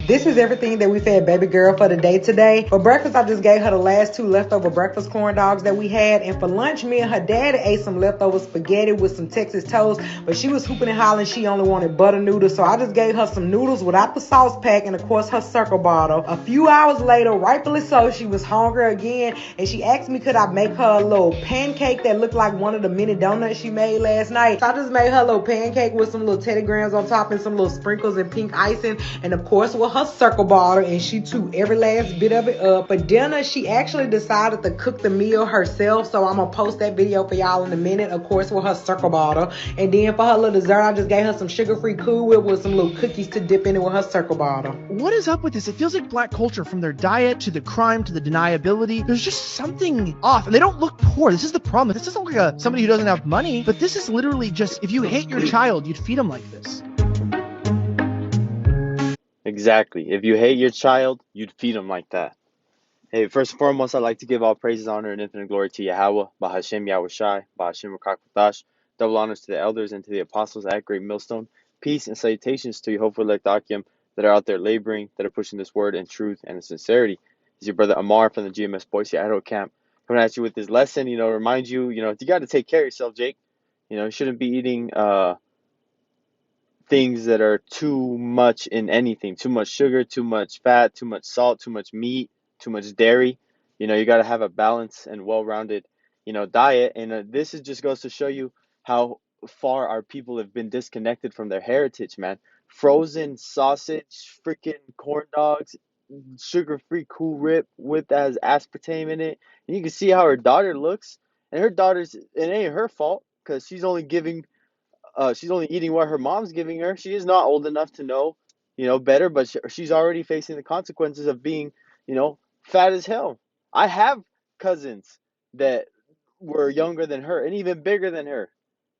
This is everything that we fed baby girl for the day today. For breakfast, I just gave her the last 2 leftover breakfast corn dogs that we had. And for lunch, me and her daddy ate some leftover spaghetti with some Texas toast. But she was hooping and hollering she only wanted butter noodles. So I just gave her some noodles without the sauce pack and, of course, her circle bottle. A few hours later, rightfully so, she was hungry again. And she asked me could I make her a little pancake that looked like one of the mini donuts she made last night. So I just made her a little pancake with some little Teddy Grahams on top and some little sprinkles and pink icing. And, of course, with her circle bottle, and she chewed every last bit of it up. For dinner, she actually decided to cook the meal herself, so I'm gonna post that video for y'all in a minute, of course, with her circle bottle. And then for her little dessert, I just gave her some sugar-free Cool Whip with some little cookies to dip in it with her circle bottle. What is up with this? It feels like black culture, from their diet to the crime to the deniability. There's just something off, and they don't look poor. This is the problem. This doesn't look like somebody who doesn't have money, but this is literally just, if you hate your child, you'd feed them like this. Exactly. If you hate your child, you'd feed them like that. Hey, first and foremost, I'd like to give all praises, honor, and infinite glory to Yahweh, Bahashem Yahweh Shai, Bahashem Rakakutash. Double honors to the elders and to the apostles at Great Millstone. Peace and salutations to you, hopeful elect Akim, that are out there laboring, that are pushing this word in truth and in sincerity. This is your brother Amar from the GMS Boise Idaho camp, coming at you with this lesson. Remind you, you got to take care of yourself, Jake. You shouldn't be eating things that are too much in anything, too much sugar, too much fat, too much salt, too much meat, too much dairy. You got to have a balanced and well-rounded, diet. And this just goes to show you how far our people have been disconnected from their heritage, man. Frozen sausage, freaking corn dogs, sugar-free Cool Whip with that has aspartame in it. And you can see how her daughter looks. And it ain't her fault because she's only eating what her mom's giving her. She is not old enough to know, better, but she's already facing the consequences of being, fat as hell. I have cousins that were younger than her and even bigger than her.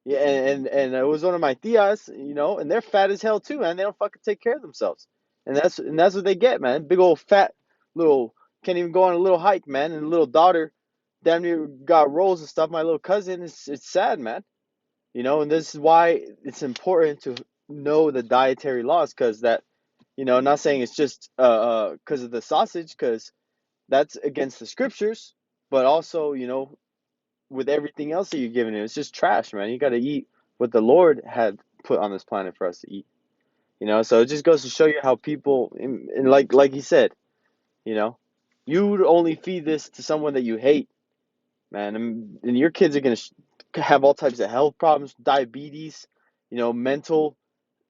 Yeah, and it was one of my tias, and they're fat as hell too, man. They don't fucking take care of themselves. And that's what they get, man. Big old fat little can't even go on a little hike, man. And the little daughter damn near got rolls and stuff. My little cousin, it's sad, man. And this is why it's important to know the dietary laws, because that, not saying it's just because of the sausage, because that's against the scriptures, but also, with everything else that you're giving it, it's just trash, man. You got to eat what the Lord had put on this planet for us to eat, so it just goes to show you how people, and like he said, you would only feed this to someone that you hate, man, and your kids are going to have all types of health problems, diabetes, mental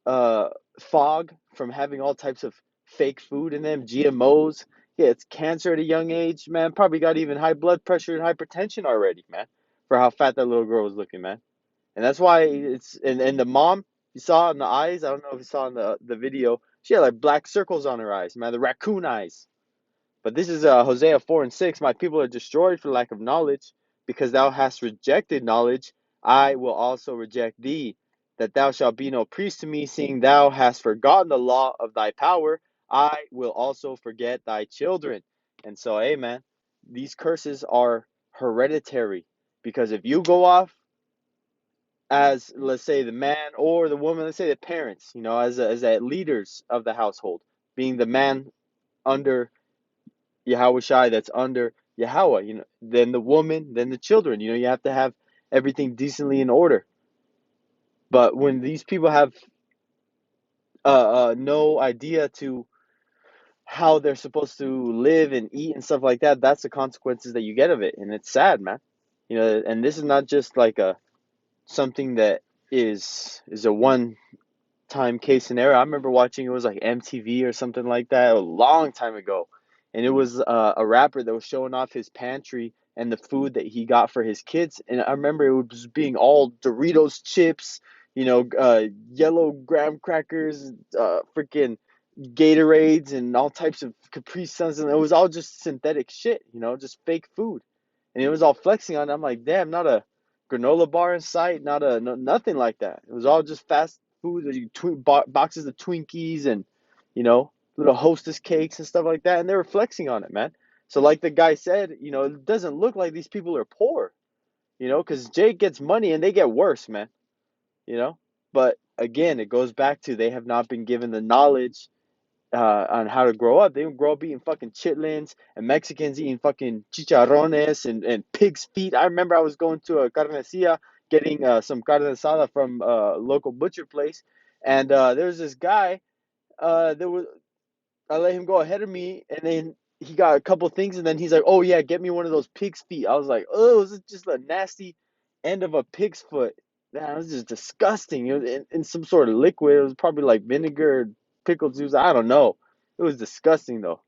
fog from having all types of fake food in them, GMOs. Yeah, it's cancer at a young age, man. Probably got even high blood pressure and hypertension already, man, for how fat that little girl was looking, man. And that's why and the mom, you saw in the eyes, I don't know if you saw in the video, she had like black circles on her eyes, man, the raccoon eyes. But this is Hosea 4 and 6. My people are destroyed for lack of knowledge, because thou hast rejected knowledge. I will also reject thee, that thou shalt be no priest to me, seeing thou hast forgotten the law of thy power. I will also forget thy children. And so, hey, man, these curses are hereditary, because if you go off as, let's say, the man or the woman, let's say the parents, as leaders of the household, being the man under Yahweh Shai that's under Yahweh, then the woman, then the children. You have to have everything decently in order. But when these people have no idea to how they're supposed to live and eat and stuff like that, that's the consequences that you get of it, and it's sad, man. And this is not just like something that is a one time case scenario. I remember watching, it was like MTV or something like that a long time ago, and it was a rapper that was showing off his pantry and the food that he got for his kids. And I remember it was being all Doritos chips, yellow graham crackers, freaking Gatorades, and all types of Capri Suns, and it was all just synthetic shit, just fake food, and it was all flexing on it. I'm like, damn, not a granola bar in sight, not nothing like that. It was all just fast food, boxes of Twinkies and, little Hostess cakes and stuff like that, and they were flexing on it, man. So like the guy said, it doesn't look like these people are poor, because Jake gets money and they get worse, man, you know. But again, it goes back to they have not been given the knowledge on how to grow up. They don't grow up eating fucking chitlins, and Mexicans eating fucking chicharrones and pig's feet. I remember I was going to a carniceria getting some carne asada from a local butcher place, and there was this guy. There was I let him go ahead of me, and then he got a couple things, and then he's like, "Oh yeah, get me one of those pig's feet." I was like, "Oh, is it just a nasty end of a pig's foot?" Man, it was just disgusting. It was in some sort of liquid. It was probably like vinegar, pickle juice. I don't know. It was disgusting though,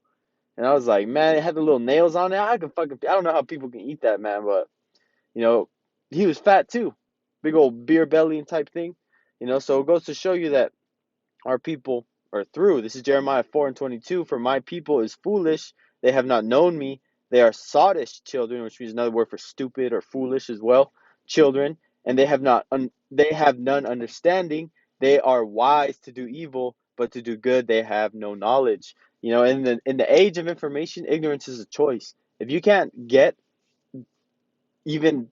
and I was like, "Man, it had the little nails on it. I don't know how people can eat that, man." But you know, he was fat too, big old beer belly and type thing. So it goes to show you that our people are through. This is Jeremiah 4:22. For my people is foolish. They have not known me. They are sottish children, which means another word for stupid or foolish as well. Children, and they have none understanding. They are wise to do evil, but to do good they have no knowledge. In the age of information, ignorance is a choice. If you can't get even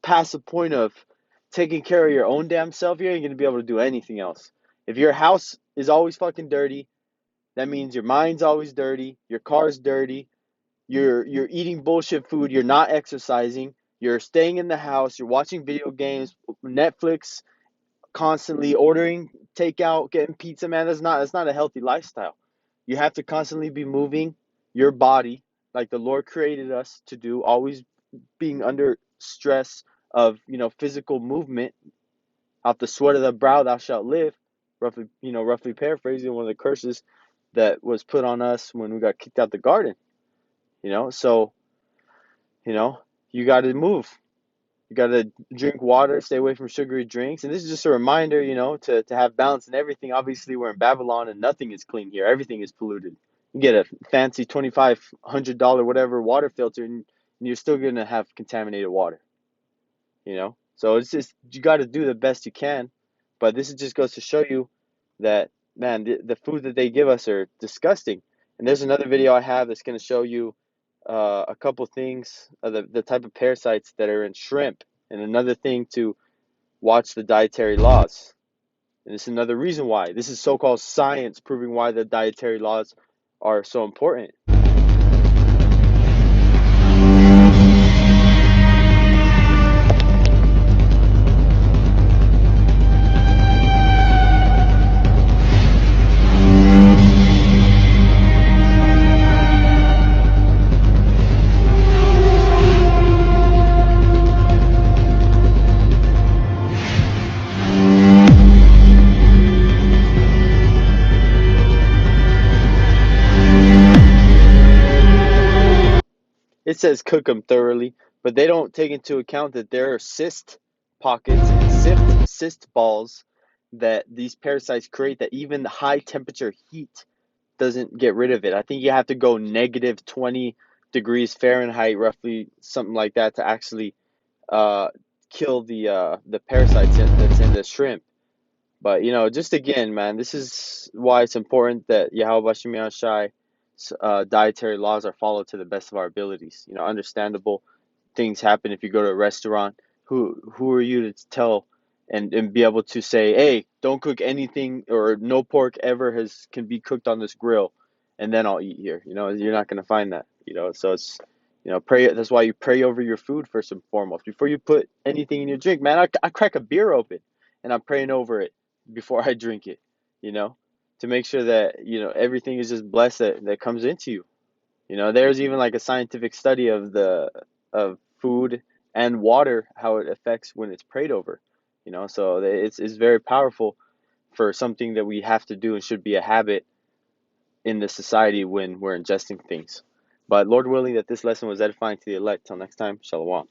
past the point of taking care of your own damn self, you ain't gonna be able to do anything else. If your house is always fucking dirty, that means your mind's always dirty, your car's dirty, you're eating bullshit food, you're not exercising, you're staying in the house, you're watching video games, Netflix, constantly ordering takeout, getting pizza, man. That's not a healthy lifestyle. You have to constantly be moving your body like the Lord created us to do, always being under stress of physical movement. Out the sweat of the brow thou shalt live. Roughly paraphrasing one of the curses that was put on us when we got kicked out the garden. So you know you got to move. You got to drink water, stay away from sugary drinks. And this is just a reminder, to have balance in everything. Obviously, we're in Babylon and nothing is clean here. Everything is polluted. You get a fancy $2,500 whatever water filter, and you're still going to have contaminated water. So it's just, you got to do the best you can. But this just goes to show you that, man, the food that they give us are disgusting. And there's another video I have that's going to show you a couple things, the type of parasites that are in shrimp, and another thing to watch the dietary laws. And it's another reason why. This is so-called science proving why the dietary laws are so important. It says cook them thoroughly, but they don't take into account that there are cyst pockets and cyst balls that these parasites create, that even the high temperature heat doesn't get rid of it. I think you have to go negative 20 degrees Fahrenheit, roughly something like that, to actually uh, kill the parasites that's in the shrimp. But just again, man, this is why it's important that Yahweh Bashim Shai dietary laws are followed to the best of our abilities. Understandable things happen if you go to a restaurant. Who are you to tell and be able to say, hey, don't cook anything, or no pork ever can be cooked on this grill, and then I'll eat here. You're not gonna find that. So it's pray. That's why you pray over your food first and foremost before you put anything in your drink. Man, I crack a beer open and I'm praying over it before I drink it. You know, to make sure that everything is just blessed that comes into you. There's even like a scientific study of food and water, how it affects when it's prayed over. So it's very powerful for something that we have to do and should be a habit in the society when we're ingesting things. But Lord willing that this lesson was edifying to the elect. Till next time, Shalom.